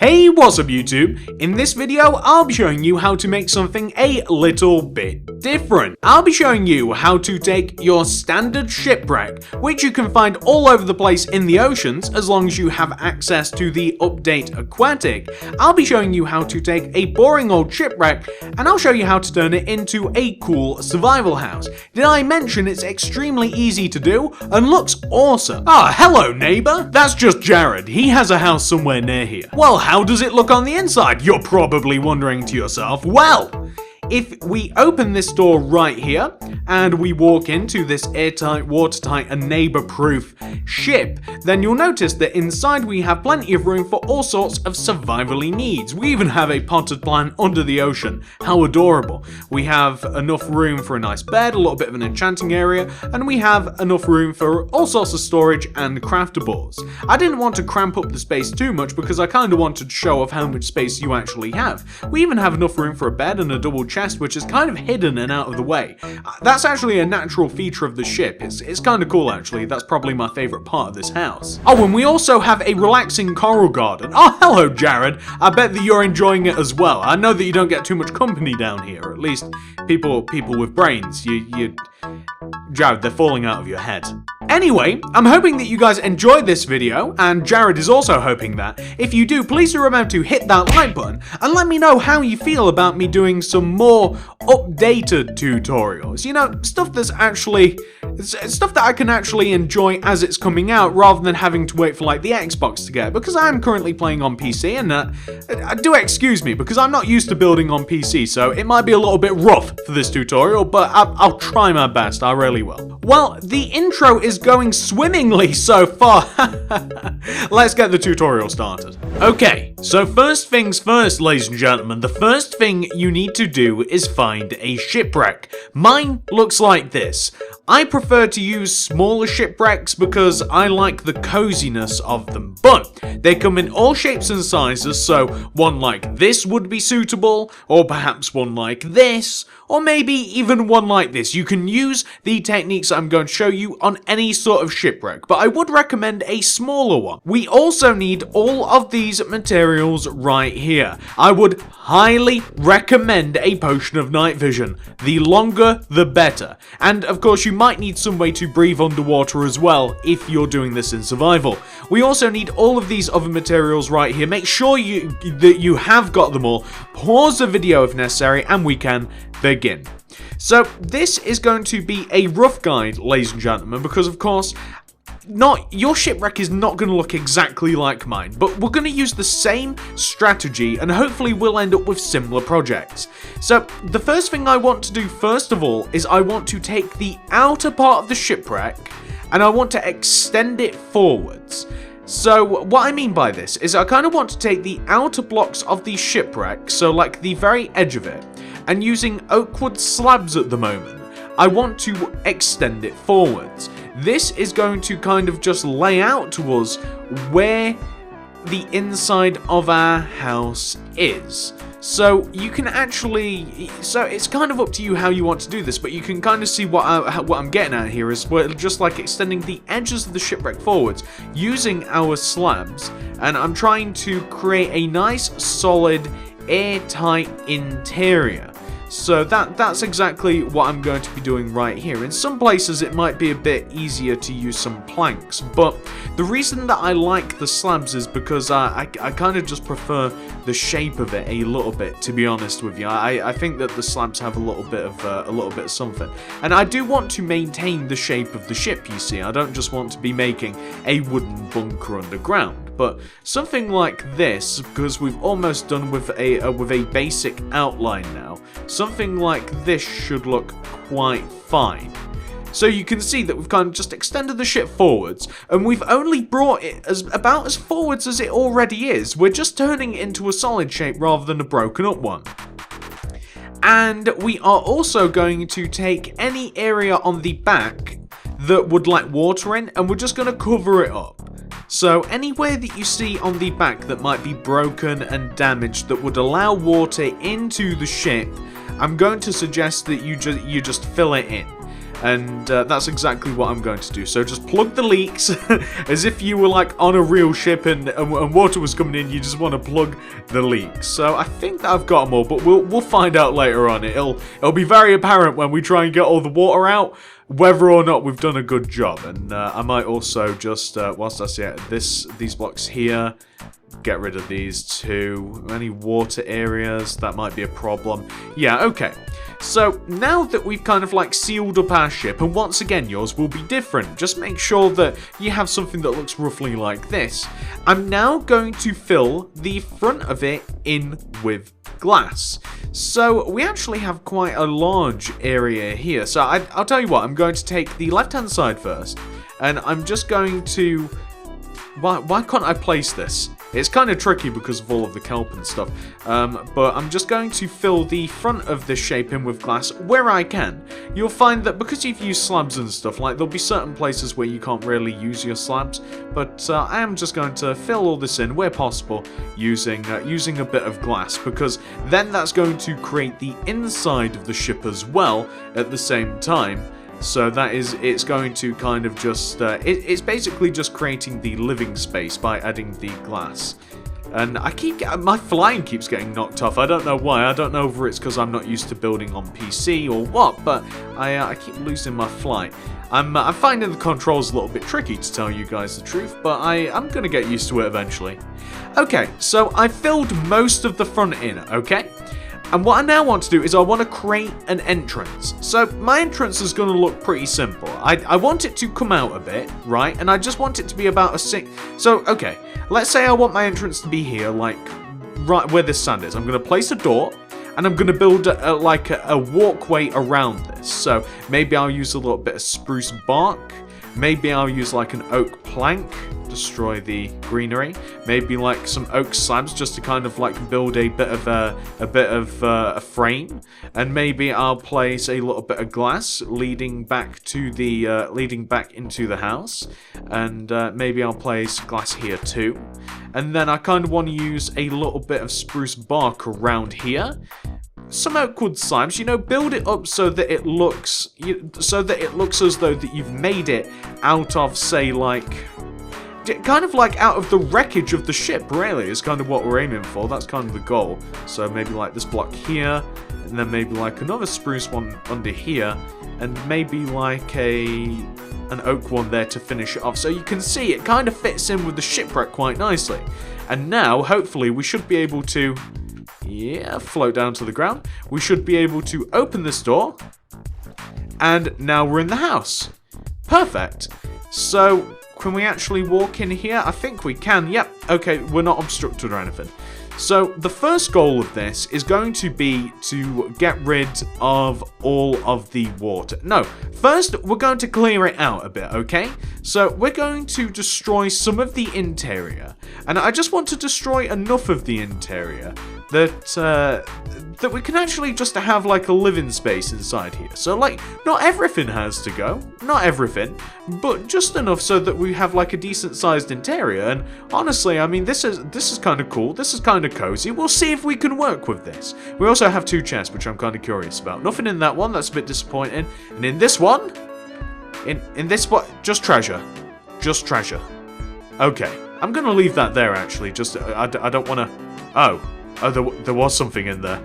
Hey, what's up YouTube? In this video, I'll be showing you how to make something a little bit different. I'll be showing you how to take your standard shipwreck, which you can find all over the place in the oceans as long as you have access to the update Aquatic. I'll be showing you how to take a boring old shipwreck and I'll show you how to turn it into a cool survival house. Did I mention it's extremely easy to do and looks awesome? Ah, hello neighbor. That's just Jared. He has a house somewhere near here. Well, how does it look on the inside? You're probably wondering to yourself. Well, if we open this door right here and we walk into this airtight, watertight and neighbor-proof ship, then you'll notice that inside we have plenty of room for all sorts of survivally needs. We even have a potted plant under the ocean. How adorable. We have enough room for a nice bed, a little bit of an enchanting area, and we have enough room for all sorts of storage and craftables. I didn't want to cramp up the space too much because I kind of wanted to show off how much space you actually have. We even have enough room for a bed and a double chest, which is kind of hidden and out of the way. That's actually a natural feature of the ship. It's kind of cool actually. That's probably my favorite part of this house. Oh, and we also have a relaxing coral garden. Oh, hello Jared. I bet that you're enjoying it as well. I know that you don't get too much company down here, or at least people with brains. Jared, they're falling out of your head. Anyway, I'm hoping that you guys enjoyed this video, and Jared is also hoping that. If you do, please do remember to hit that like button, and let me know how you feel about me doing some more updated tutorials. You know, stuff that I can actually enjoy as it's coming out, rather than having to wait for like the Xbox to get, because I am currently playing on PC, and do excuse me, because I'm not used to building on PC, so it might be a little bit rough for this tutorial, but I'll try my best, I really will. Well, the intro is going swimmingly so far. Let's get the tutorial started. Okay, so first things first, ladies and gentlemen, the first thing you need to do is find a shipwreck. Mine looks like this. I prefer to use smaller shipwrecks because I like the coziness of them, but they come in all shapes and sizes, so one like this would be suitable, or perhaps one like this, or maybe even one like this. You can use the techniques I'm going to show you on any sort of shipwreck, but I would recommend a smaller one. We also need all of these materials right here. I would highly recommend a potion of night vision. The longer, the better. And of course, you might need some way to breathe underwater as well if you're doing this in survival. We also need all of these other materials right here. Make sure that you have got them all. Pause the video if necessary, and we can begin. So this is going to be a rough guide, ladies and gentlemen, because of course, your shipwreck is not going to look exactly like mine, but we're going to use the same strategy and hopefully we'll end up with similar projects. So the first thing I want to do first of all is I want to take the outer part of the shipwreck and I want to extend it forwards. So what I mean by this is I kind of want to take the outer blocks of the shipwreck, so like the very edge of it, and using oak wood slabs at the moment, I want to extend it forwards. This is going to kind of just lay out to us where the inside of our house is. So you can actually, so it's kind of up to you how you want to do this, but you can kind of see what I'm getting at here is we're just like extending the edges of the shipwreck forwards using our slabs, and I'm trying to create a nice solid airtight interior. So that's exactly what I'm going to be doing right here. In some places it might be a bit easier to use some planks, but the reason that I like the slabs is because I kind of just prefer the shape of it a little bit, to be honest with you. I think that the slabs have a little bit of something, and I do want to maintain the shape of the ship, you see. I don't just want to be making a wooden bunker underground. But something like this, because we've almost done with a basic outline now, something like this should look quite fine. So you can see that we've kind of just extended the ship forwards, and we've only brought it about as forwards as it already is. We're just turning it into a solid shape rather than a broken up one. And we are also going to take any area on the back that would let water in, and we're just going to cover it up. So anywhere that you see on the back that might be broken and damaged that would allow water into the ship, I'm going to suggest that you just fill it in. And that's exactly what I'm going to do. So just plug the leaks as if you were like on a real ship and water was coming in. You just want to plug the leaks. So I think that I've got them all, but we'll find out later on. It'll be very apparent when we try and get all the water out whether or not we've done a good job. And I might also just whilst I see it, these blocks here, get rid of these two. Any water areas, that might be a problem. Yeah, okay. So now that we've kind of like sealed up our ship, and once again yours will be different, just make sure that you have something that looks roughly like this. I'm now going to fill the front of it in with glass. So we actually have quite a large area here. So I'll tell you what, I'm going to take the left hand side first, and I'm just going to... Why can't I place this? It's kind of tricky because of all of the kelp and stuff, but I'm just going to fill the front of this shape in with glass where I can. You'll find that because you've used slabs and stuff, like there'll be certain places where you can't really use your slabs, but I am just going to fill all this in where possible using a bit of glass, because then that's going to create the inside of the ship as well at the same time. So it's going to kind of just, it's basically just creating the living space by adding the glass. And my flying keeps getting knocked off. I don't know why. I don't know if it's because I'm not used to building on PC or what, but I keep losing my flight. I'm finding the controls a little bit tricky, to tell you guys the truth, but I'm going to get used to it eventually. Okay, so I filled most of the front in, okay? And what I now want to do is I want to create an entrance. So my entrance is going to look pretty simple. I want it to come out a bit, right? And I just want it to be about a 6. So, okay, let's say I want my entrance to be here, like right where this sand is. I'm going to place a door, and I'm going to build a walkway around this. So maybe I'll use a little bit of spruce bark. Maybe I'll use like an oak plank, destroy the greenery. Maybe like some oak slabs just to kind of like build a bit of a frame. And maybe I'll place a little bit of glass leading back into the house. And maybe I'll place glass here too. And then I kind of want to use a little bit of spruce bark around here. Some oak wood slabs, build it up so that it looks as though that you've made it out of, say, like, kind of like out of the wreckage of the ship, really, is kind of what we're aiming for. That's kind of the goal. So maybe like this block here, and then maybe like another spruce one under here, and maybe like an oak one there to finish it off. So you can see it kind of fits in with the shipwreck quite nicely. And now, hopefully, we should be able to... yeah, float down to the ground. We should be able to open this door. And now we're in the house. Perfect. So, can we actually walk in here? I think we can. Yep. Okay, we're not obstructed or anything. So, the first goal of this is going to be to get rid of all of the water. No, first we're going to clear it out a bit, okay? So, we're going to destroy some of the interior. And I just want to destroy enough of the interior that we can actually just have like a living space inside here. So like, not everything has to go, not everything, but just enough so that we have like a decent sized interior. And honestly, I mean, this is kind of cool. This is kind of cozy. We'll see if we can work with this. We also have 2 chests, which I'm kind of curious about. Nothing in that one. That's a bit disappointing. And in this one, in this one, just treasure. Just treasure. Okay. I'm going to leave that there, actually. Just, I don't want to... Oh, there was something in there.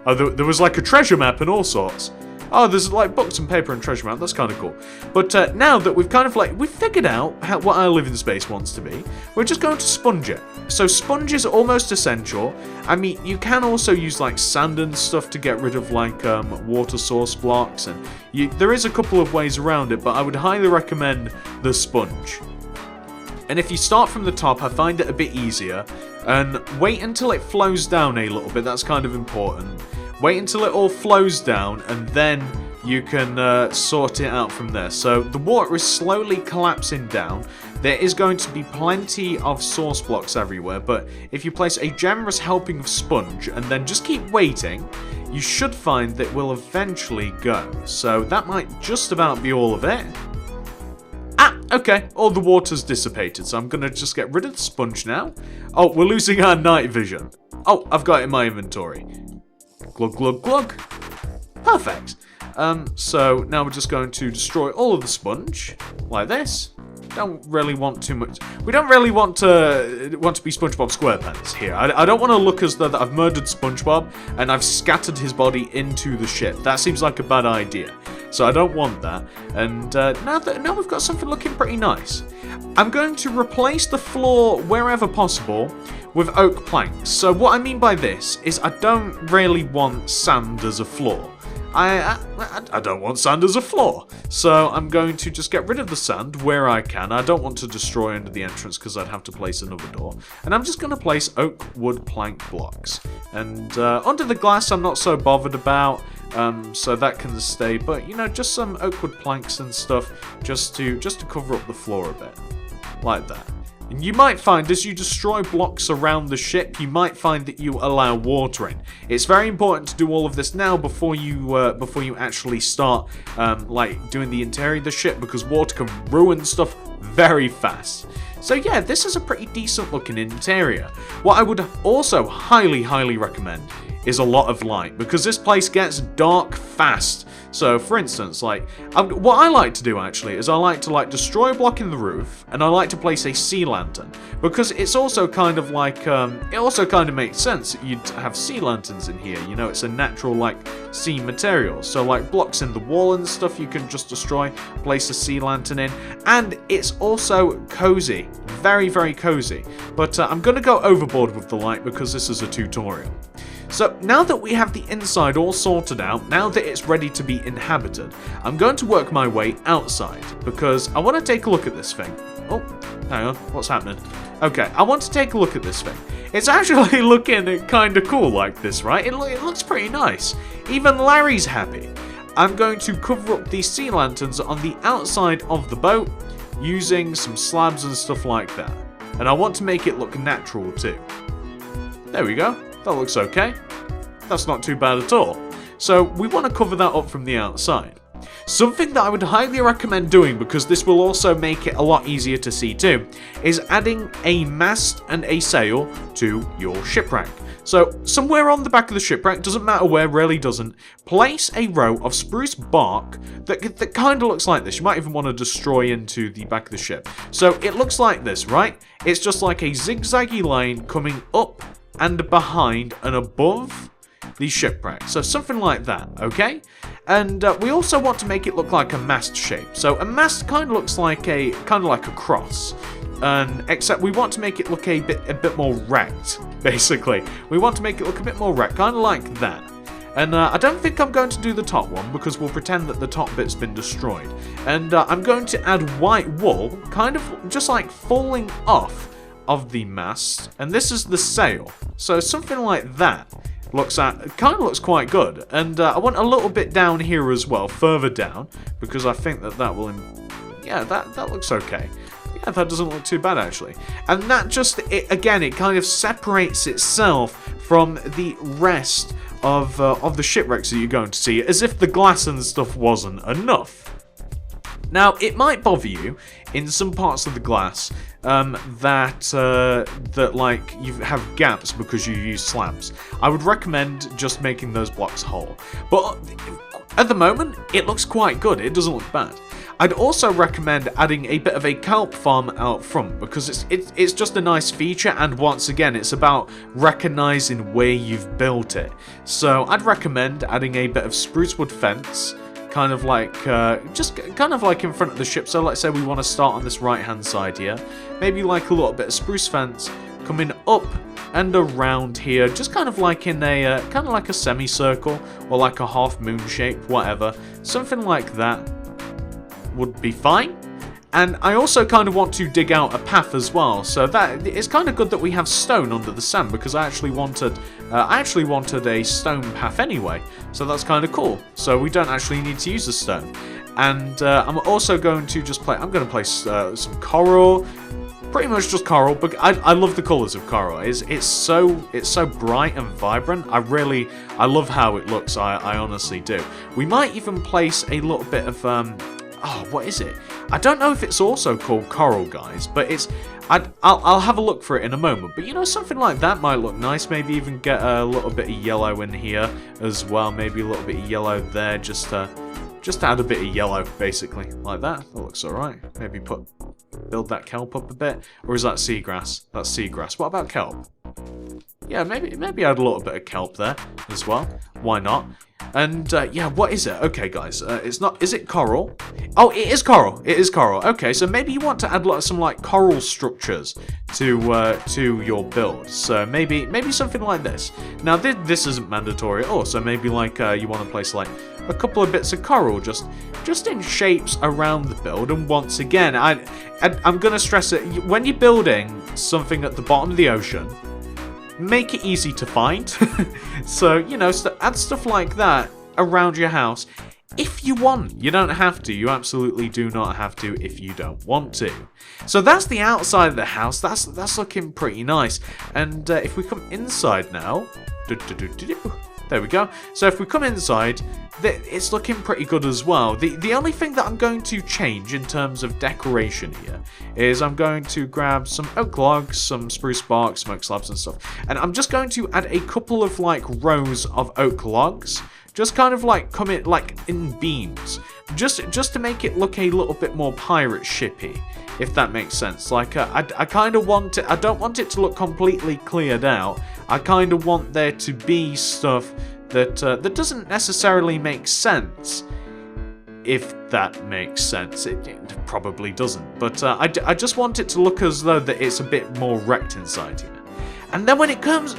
Oh, there was like a treasure map and all sorts. Oh, there's like books and paper and treasure map. That's kind of cool. But now that we've kind of like, we've figured out what our living space wants to be, we're just going to sponge it. So sponge is almost essential. I mean, you can also use like sand and stuff to get rid of like water source blocks. And there is a couple of ways around it, but I would highly recommend the sponge. And if you start from the top, I find it a bit easier. And wait until it flows down a little bit, that's kind of important. Wait until it all flows down, and then you can sort it out from there. So the water is slowly collapsing down. There is going to be plenty of source blocks everywhere, but if you place a generous helping of sponge and then just keep waiting, you should find that it will eventually go. So that might just about be all of it. Okay, all the water's dissipated, so I'm going to just get rid of the sponge now. Oh, we're losing our night vision. Oh, I've got it in my inventory. Glug, glug, glug. Perfect. So now we're just going to destroy all of the sponge, like this. Don't really want too much. We don't really want to be SpongeBob SquarePants here. I don't want to look as though that I've murdered SpongeBob and I've scattered his body into the ship. That seems like a bad idea. So I don't want that. And now we've got something looking pretty nice. I'm going to replace the floor wherever possible with oak planks. So what I mean by this is I don't really want sand as a floor. I don't want sand as a floor. So I'm going to just get rid of the sand where I can. I don't want to destroy under the entrance because I'd have to place another door. And I'm just going to place oak wood plank blocks. And under the glass I'm not so bothered about. So that can stay. But you know, just some oak wood planks and stuff just to cover up the floor a bit. Like that. And you might find, as you destroy blocks around the ship, you might find that you allow water in. It's very important to do all of this now before you actually start like doing the interior of the ship, because water can ruin stuff very fast. So yeah, this is a pretty decent looking interior. What I would also highly recommend is a lot of light, because this place gets dark fast. So, for instance, like, what I like to do, actually, is I like to, destroy a block in the roof, and I like to place a sea lantern, because it's also kind of like, it also kind of makes sense that you'd have sea lanterns in here, you know, it's a natural, sea material. So, blocks in the wall and stuff you can just destroy, place a sea lantern in, and it's also cozy, very cozy. But I'm going to go overboard with the light, because this is a tutorial. So now that we have the inside all sorted out, now that it's ready to be inhabited, I'm going to work my way outside, because I want to take a look at this thing. Oh, hang on, what's happening? Okay, I want to take a look at this thing. It's actually looking kind of cool like this, right? It looks pretty nice. Even Larry's happy. I'm going to cover up these sea lanterns on the outside of the boat using some slabs and stuff like that. And I want to make it look natural too. There we go. That looks okay. That's not too bad at all. So we want to cover that up from the outside. Something that I would highly recommend doing, because this will also make it a lot easier to see too, is adding a mast and a sail to your shipwreck. So somewhere on the back of the shipwreck, doesn't matter where, really doesn't, place a row of spruce bark that kind of looks like this. You might even want to destroy into the back of the ship. So it looks like this, right? It's just like a zigzaggy line coming up and behind and above the shipwreck. So something like that, okay? And we also want to make it look like a mast shape. So a mast kind of looks like a cross. Except we want to make it look a bit more wrecked, basically. We want to make it look a bit more wrecked, kind of like that. And I don't think I'm going to do the top one, because we'll pretend that the top bit's been destroyed. And I'm going to add white wool, kind of just like falling off of the mast, and this is the sail. So something like that kind of looks quite good. And I want a little bit down here as well, further down, because I think that will, yeah, that looks okay. Yeah, that doesn't look too bad actually. And that just, again, it kind of separates itself from the rest of the shipwrecks that you're going to see, as if the glass and stuff wasn't enough. Now, it might bother you in some parts of the glass that like you have gaps because you use slabs. I would recommend just making those blocks whole. But at the moment, it looks quite good. It doesn't look bad. I'd also recommend adding a bit of a kelp farm out front, because it's just a nice feature, and once again, it's about recognizing where you've built it. So I'd recommend adding a bit of spruce wood fence, kind of like just kind of like in front of the ship. So let's say we want to start on this right hand side here, maybe like a little bit of spruce fence coming up and around here, just kind of like in a kind of like a semicircle or like a half moon shape, whatever, something like that would be fine. And I also kind of want to dig out a path as well, so that it's kind of good that we have stone under the sand, because I actually wanted a stone path anyway, so that's kind of cool. So we don't actually need to use the stone. And I'm also going to just I'm going to place some coral, pretty much just coral. But I love the colors of coral. It's so bright and vibrant. I love how it looks. I honestly do. We might even place a little bit of oh, what is it? I don't know if it's also called coral, guys, but it's... I'll have a look for it in a moment. But, you know, something like that might look nice. Maybe even get a little bit of yellow in here as well. Maybe a little bit of yellow there, just to add a bit of yellow, basically, like that. That looks alright. Maybe build that kelp up a bit. Or is that seagrass? That's seagrass. What about kelp? Yeah, maybe add a little bit of kelp there as well. Why not? And, yeah, what is it? Okay, guys, it's not... Is it coral? Oh, it is coral. It is coral. Okay, so maybe you want to add some, like, coral structures to your build. So maybe something like this. Now, this isn't mandatory at all, so maybe, like, you want to place, like, a couple of bits of coral just in shapes around the build. And once again, I'm going to stress it. When you're building something at the bottom of the ocean, make it easy to find. So, you know, add stuff like that around your house if you want. You don't have to. You absolutely do not have to if you don't want to. So that's the outside of the house. That's looking pretty nice. And if we come inside now... There we go. So if we come inside, it's looking pretty good as well. The only thing that I'm going to change in terms of decoration here is I'm going to grab some oak logs, some spruce bark, smoke slabs and stuff. And I'm just going to add a couple of like rows of oak logs. Just kind of like come in like in beams. Just to make it look a little bit more pirate shippy, if that makes sense. Like I kind of want it, I don't want it to look completely cleared out. I kind of want there to be stuff that doesn't necessarily make sense. If that makes sense. It probably doesn't. But I just want it to look as though that it's a bit more wrecked inside here. And then when it comes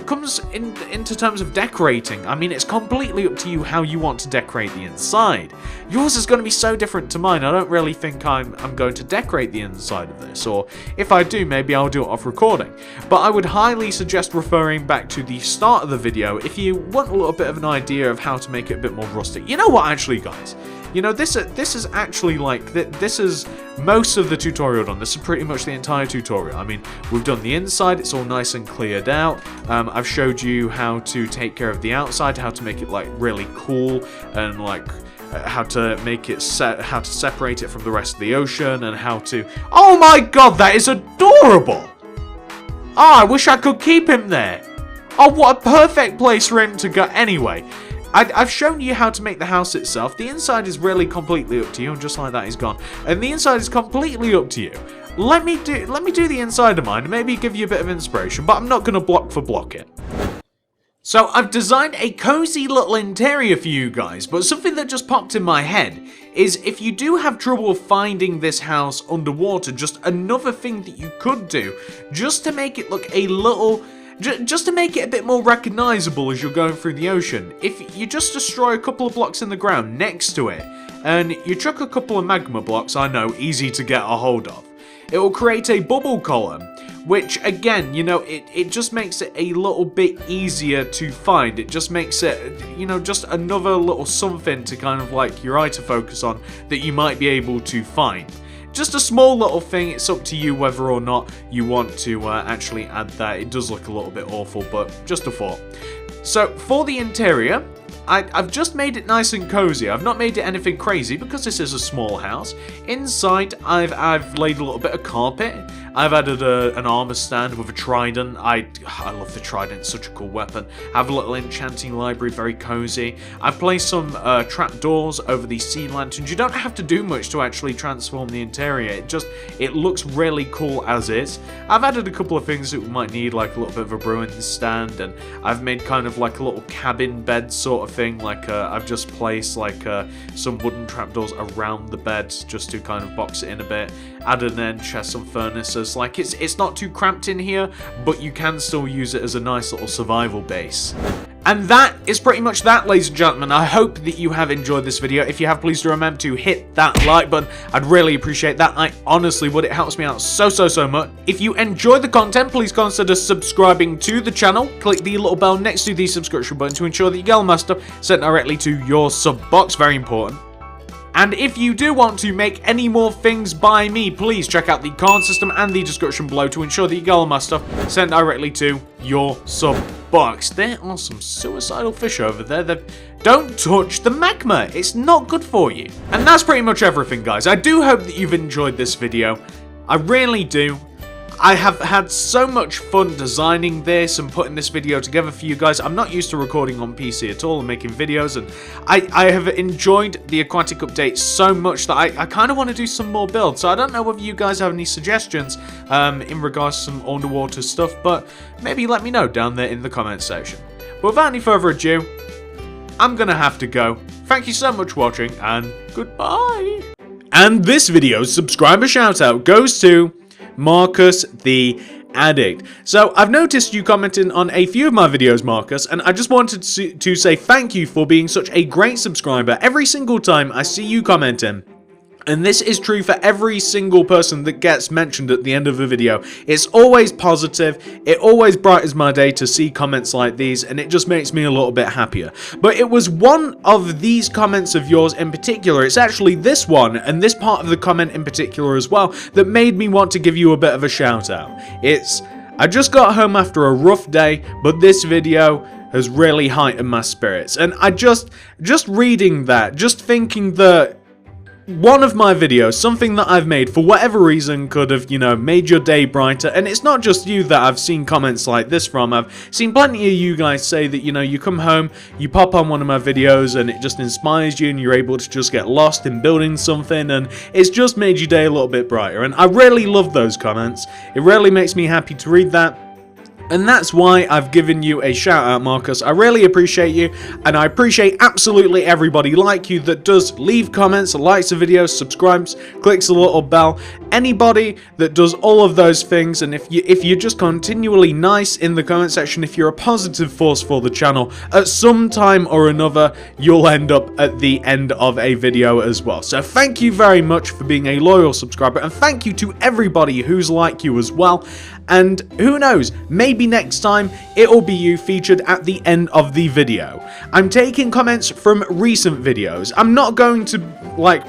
into terms of decorating, I mean, it's completely up to you how you want to decorate the inside. Yours is going to be so different to mine. I don't really think I'm going to decorate the inside of this. Or if I do, maybe I'll do it off recording. But I would highly suggest referring back to the start of the video if you want a little bit of an idea of how to make it a bit more rustic. You know what, actually, guys? You know, this is actually like, this is most of the tutorial done. This is pretty much the entire tutorial. I mean, we've done the inside, it's all nice and cleared out. I've showed you how to take care of the outside, how to make it like really cool, and like how to make it how to separate it from the rest of the ocean, and how to... Oh my god, that is adorable! I wish I could keep him there. Oh, what a perfect place for him to go. Anyway, I've shown you how to make the house itself. The inside is really completely up to you, and just like that, he's gone. And the inside is completely up to you. Let me do the inside of mine, and maybe give you a bit of inspiration, but I'm not going to block for block it. So I've designed a cozy little interior for you guys, but something that just popped in my head is if you do have trouble finding this house underwater, just another thing that you could do, just to make it look a little... Just to make it a bit more recognizable as you're going through the ocean, if you just destroy a couple of blocks in the ground next to it, and you chuck a couple of magma blocks, I know, easy to get a hold of, it will create a bubble column, which again, you know, it just makes it a little bit easier to find. It just makes it, you know, just another little something to kind of like your eye to focus on that you might be able to find. Just a small little thing, it's up to you whether or not you want to actually add that. It does look a little bit awful, but just a thought. So, for the interior, I've just made it nice and cozy. I've not made it anything crazy because this is a small house. Inside, I've laid a little bit of carpet. I've added an armor stand with a trident. I love the trident, it's such a cool weapon. I have a little enchanting library, very cozy. I've placed some trapdoors over these sea lanterns. You don't have to do much to actually transform the interior. It looks really cool as is. I've added a couple of things that we might need, like a little bit of a brewing stand, and I've made kind of like a little cabin bed sort of thing. Like I've just placed like some wooden trapdoors around the bed just to kind of box it in a bit. Added an end chest, some furnaces. Like it's not too cramped in here, but you can still use it as a nice little survival base. And that is pretty much that, ladies and gentlemen. I hope that you have enjoyed this video. If you have, please do remember to hit that like button. I'd really appreciate that. I honestly would. It helps me out so much. If you enjoy the content, please consider subscribing to the channel. Click the little bell next to the subscription button to ensure that you get all my stuff sent directly to your sub box. Very important. And if you do want to make any more things by me, please check out the card system and the description below to ensure that you get all my stuff sent directly to your sub box. There are some suicidal fish over there that don't touch the magma. It's not good for you. And that's pretty much everything, guys. I do hope that you've enjoyed this video. I really do. I have had so much fun designing this and putting this video together for you guys. I'm not used to recording on PC at all and making videos, and I have enjoyed the Aquatic update so much that I kind of want to do some more builds. So I don't know whether you guys have any suggestions in regards to some underwater stuff, but maybe let me know down there in the comment section. But without any further ado, I'm gonna have to go. Thank you so much for watching, and goodbye. And this video's subscriber shout out goes to Marcus the Addict. So I've noticed you commenting on a few of my videos, Marcus, and I just wanted to say thank you for being such a great subscriber every single time I see you commenting. And this is true for every single person that gets mentioned at the end of a video. It's always positive, it always brightens my day to see comments like these, and it just makes me a little bit happier. But it was one of these comments of yours in particular, it's actually this one, and this part of the comment in particular as well, that made me want to give you a bit of a shout out. I just got home after a rough day, but this video has really heightened my spirits. And I just reading that, just thinking that one of my videos, something that I've made for whatever reason, could have, made your day brighter. And it's not just you that I've seen comments like this from. I've seen plenty of you guys say that, you come home, you pop on one of my videos and it just inspires you and you're able to just get lost in building something, and it's just made your day a little bit brighter. And I really love those comments. It really makes me happy to read that. And that's why I've given you a shout out, Marcus. I really appreciate you, and I appreciate absolutely everybody like you that does leave comments, likes the videos, subscribes, clicks the little bell. Anybody that does all of those things, and if you're just continually nice in the comment section, if you're a positive force for the channel, at some time or another, you'll end up at the end of a video as well. So thank you very much for being a loyal subscriber, and thank you to everybody who's like you as well. And who knows, maybe next time it'll be you featured at the end of the video. I'm taking comments from recent videos. I'm not going to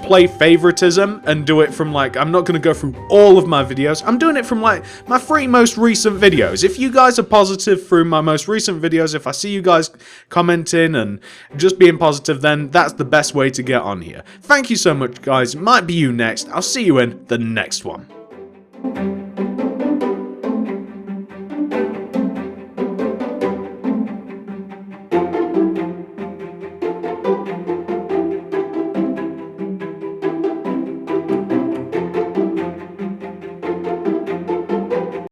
play favoritism and do it from I'm not going to go through all of my videos. I'm doing it from my 3 most recent videos. If you guys are positive through my most recent videos, if I see you guys commenting and just being positive, then that's the best way to get on here. Thank you so much, guys. It might be you next. I'll see you in the next one.